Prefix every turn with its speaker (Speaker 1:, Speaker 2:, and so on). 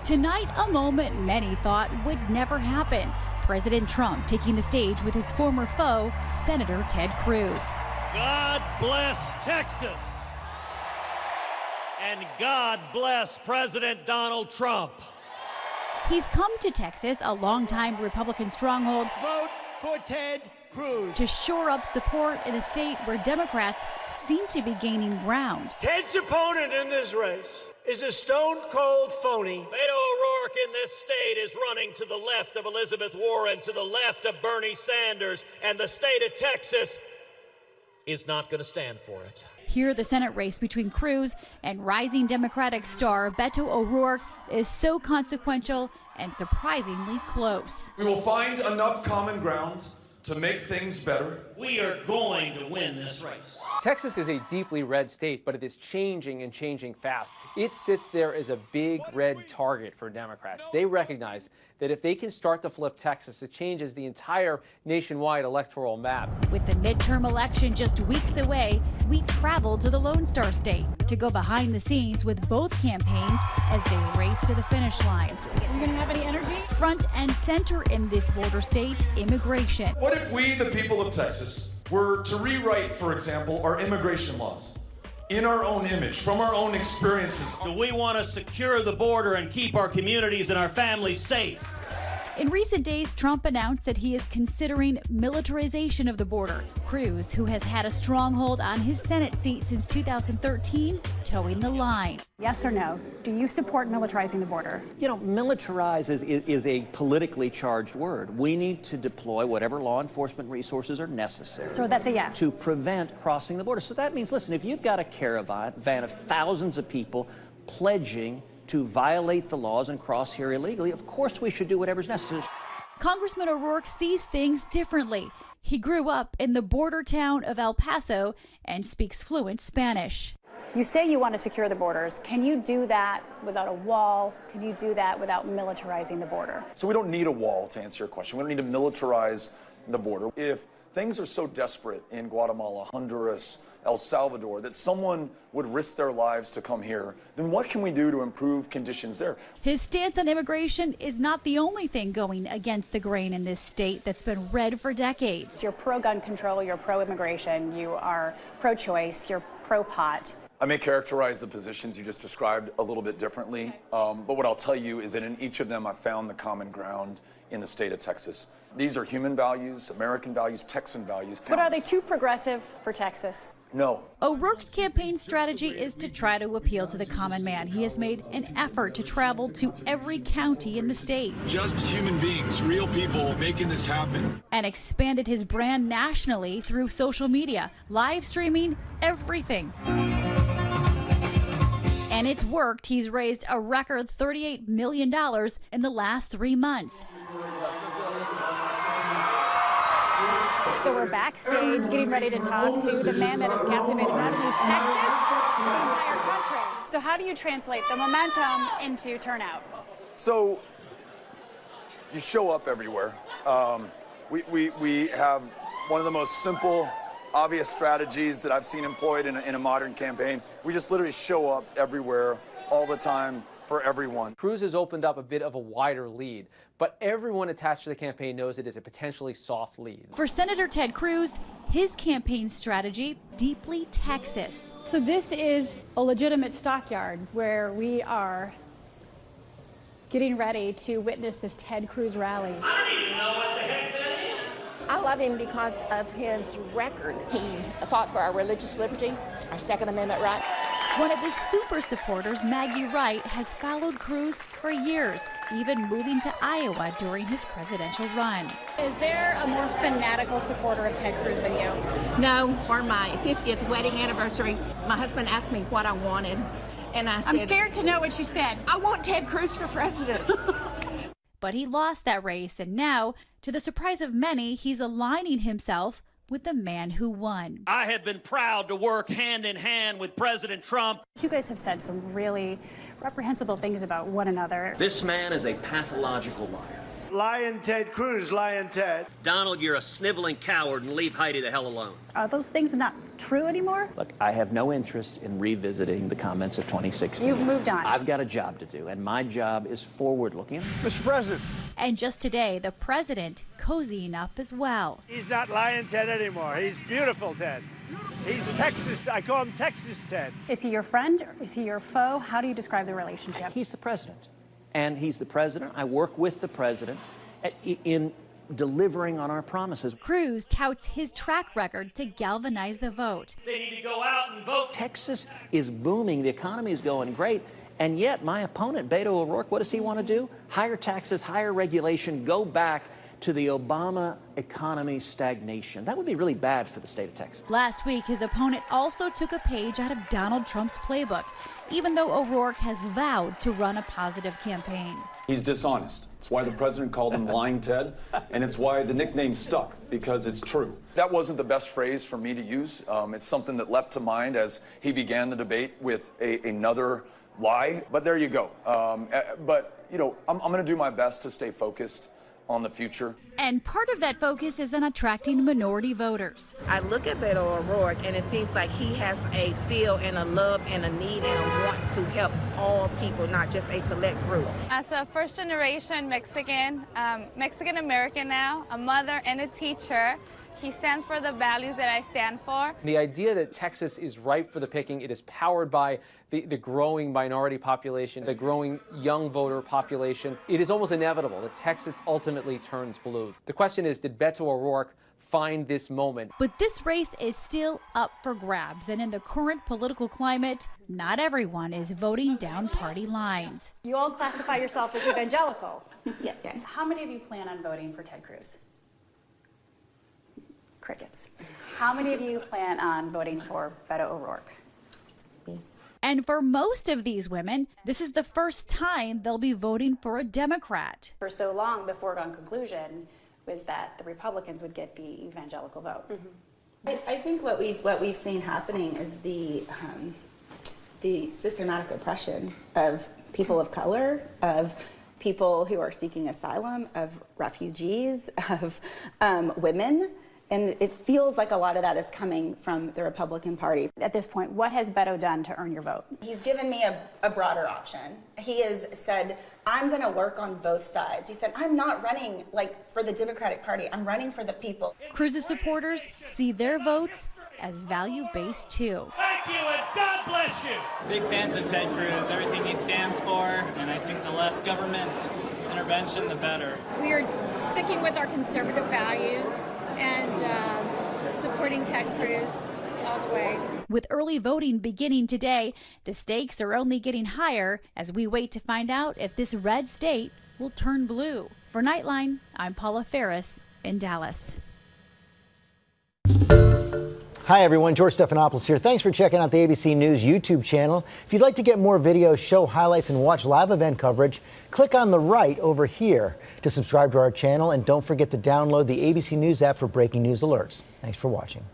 Speaker 1: Tonight, a moment many thought would never happen. President Trump taking the stage with his former foe, Senator Ted Cruz.
Speaker 2: God bless Texas. And God bless President Donald Trump.
Speaker 1: He's come to Texas, a longtime Republican stronghold,
Speaker 2: Vote for Ted Cruz
Speaker 1: to shore up support in a state where Democrats seem to be gaining ground.
Speaker 3: Ted's opponent in this race is a stone-cold phony.
Speaker 2: Beto O'Rourke in this state is running to the left of Elizabeth Warren, to the left of Bernie Sanders, and the state of Texas is not going to stand for it.
Speaker 1: Here, the Senate race between Cruz and rising Democratic star Beto O'Rourke is so consequential and surprisingly close.
Speaker 4: We will find enough common ground to make things better.
Speaker 2: We are going to win this race.
Speaker 5: Texas is a deeply red state, but it is changing and changing fast. It sits there as a big red target for Democrats. They recognize that if they can start to flip Texas, it changes the entire nationwide electoral map.
Speaker 1: With the midterm election just weeks away, we traveled to the Lone Star State to go behind the scenes with both campaigns as they race to the finish line. Are you going to have any energy? Front and center in this border state, immigration.
Speaker 4: What if we, the people of Texas, were to rewrite, for example, our immigration laws in our own image, from our own experiences?
Speaker 2: Do we want to secure the border and keep our communities and our families safe?
Speaker 1: In recent days, Trump announced that he is considering militarization of the border. Cruz, who has had a stronghold on his Senate seat since 2013, towing the line.
Speaker 6: Yes or no? Do you support militarizing the border?
Speaker 7: You know, militarize is a politically charged word. We need to deploy whatever law enforcement resources are necessary.
Speaker 6: So that's a yes.
Speaker 7: To prevent crossing the border. So that means, listen, if you've got a caravan of thousands of people pledging to violate the laws and cross here illegally, of course we should do whatever's necessary.
Speaker 1: Congressman O'Rourke sees things differently. He grew up in the border town of El Paso and speaks fluent Spanish.
Speaker 6: You say you want to secure the borders. Can you do that without a wall? Can you do that without militarizing the border?
Speaker 8: So we don't need a wall, to answer your question. We don't need to militarize the border. If things are so desperate in Guatemala, Honduras, El Salvador, that someone would risk their lives to come here, then what can we do to improve conditions there?
Speaker 1: His stance on immigration is not the only thing going against the grain in this state that's been red for decades.
Speaker 6: You're pro-gun control, you're pro-immigration, you are pro-choice, you're pro-pot.
Speaker 8: I may characterize the positions you just described a little bit differently, but what I'll tell you is that in each of them I found the common ground in the state of Texas. These are human values, American values, Texan values.
Speaker 6: But are they too progressive for Texas?
Speaker 8: No.
Speaker 1: O'Rourke's campaign strategy is to try to appeal to the common man. He has made an effort to travel to every county in the state.
Speaker 9: Just human beings, real people making this happen.
Speaker 1: And expanded his brand nationally through social media, live streaming everything. And it's worked. He's raised a record $38 million in the last 3 months.
Speaker 6: So we're backstage getting ready to talk to the man that has captivated not only Texas, but the entire country. So how do you translate the momentum into turnout?
Speaker 8: So you show up everywhere. We have one of the most simple, obvious strategies that I've seen employed in a modern campaign. We just literally show up everywhere all the time for everyone.
Speaker 5: Cruz has opened up a bit of a wider lead, but everyone attached to the campaign knows it is a potentially soft lead.
Speaker 1: For Senator Ted Cruz, his campaign strategy, deeply Texas.
Speaker 6: So this is a legitimate stockyard where we are getting ready to witness this Ted Cruz rally.
Speaker 2: I don't even know what the heck that is.
Speaker 10: I love him because of his record. He fought for our religious liberty, our Second Amendment right.
Speaker 1: One of his super supporters, Maggie Wright, has followed Cruz for years, even moving to Iowa during his presidential run.
Speaker 6: Is there a more fanatical supporter of Ted Cruz than you?
Speaker 10: No, for my 50th wedding anniversary, my husband asked me what I wanted, and I said,
Speaker 6: I'm scared to know what you said.
Speaker 10: I want Ted Cruz for president.
Speaker 1: But he lost that race, and now, to the surprise of many, he's aligning himself with the man who won.
Speaker 2: I have been proud to work hand in hand with President Trump.
Speaker 6: You guys have said some really reprehensible things about one another.
Speaker 7: This man is a pathological liar.
Speaker 3: Lying Ted Cruz, lying Ted.
Speaker 11: Donald, you're a sniveling coward, and leave Heidi the hell alone.
Speaker 6: Are those things not true anymore?
Speaker 7: Look, I have no interest in revisiting the comments of 2016.
Speaker 6: You've moved on.
Speaker 7: I've got a job to do, and my job is forward-looking.
Speaker 3: Mr. President.
Speaker 1: And just today, the president cozying up as well.
Speaker 3: He's not lying Ted anymore. He's beautiful Ted. He's Texas. I call him Texas Ted.
Speaker 6: Is he your friend? Or is he your foe? How do you describe the relationship?
Speaker 7: He's the president. And he's the president. I work with the president in delivering on our promises.
Speaker 1: Cruz touts his track record to galvanize the vote.
Speaker 2: They need to go out and vote.
Speaker 7: Texas is booming. The economy is going great. And yet my opponent, Beto O'Rourke, what does he want to do? Higher taxes, higher regulation, go back to the Obama economy stagnation. That would be really bad for the state of Texas.
Speaker 1: Last week, his opponent also took a page out of Donald Trump's playbook, even though O'Rourke has vowed to run a positive campaign.
Speaker 11: He's dishonest. It's why the president called him Lying Ted, and it's why the nickname stuck, because it's true.
Speaker 8: That wasn't the best phrase for me to use. It's something that leapt to mind as he began the debate with another lie. But there you go. But, you know, I'm going to do my best to stay focused on the future.
Speaker 1: And part of that focus is on attracting minority voters.
Speaker 12: I look at Beto O'Rourke and it seems like he has a feel and a love and a need and a want to help all people, not just a select group.
Speaker 13: As a first-generation Mexican, Mexican-American now, a mother and a teacher, he stands for the values that I stand for.
Speaker 5: The idea that Texas is ripe for the picking, it is powered by the growing minority population, the growing young voter population. It is almost inevitable that Texas ultimately turns blue. The question is, did Beto O'Rourke find this moment?
Speaker 1: But this race is still up for grabs, and in the current political climate, not everyone is voting down party lines.
Speaker 6: You all classify yourself as evangelical.
Speaker 12: Yes.
Speaker 6: How many of you plan on voting for Ted Cruz? Crickets. How many of you plan on voting for Beto O'Rourke?
Speaker 1: And for most of these women, this is the first time they'll be voting for a Democrat.
Speaker 6: For so long, the foregone conclusion was that the Republicans would get the evangelical vote.
Speaker 14: I think what we've seen happening is the systematic oppression of people of color, of people who are seeking asylum, of refugees, of women. And it feels like a lot of that is coming from the Republican Party.
Speaker 6: At this point, what has Beto done to earn your vote?
Speaker 14: He's given me a broader option. He has said, I'm going to work on both sides. He said, I'm not running for the Democratic Party. I'm running for the people.
Speaker 1: Cruz's supporters see their votes as value-based too.
Speaker 2: Thank you and God bless you.
Speaker 15: Big fans of Ted Cruz, everything he stands for, and I think the less government intervention, the better.
Speaker 16: We are sticking with our conservative values and supporting Ted Cruz all the way.
Speaker 1: With early voting beginning today, the stakes are only getting higher as we wait to find out if this red state will turn blue. For Nightline, I'm Paula Faris in Dallas.
Speaker 17: Hi everyone, George Stephanopoulos here. Thanks for checking out the ABC News YouTube channel. If you'd like to get more videos, show highlights, and watch live event coverage, click on the right over here to subscribe to our channel, and don't forget to download the ABC News app for breaking news alerts. Thanks for watching.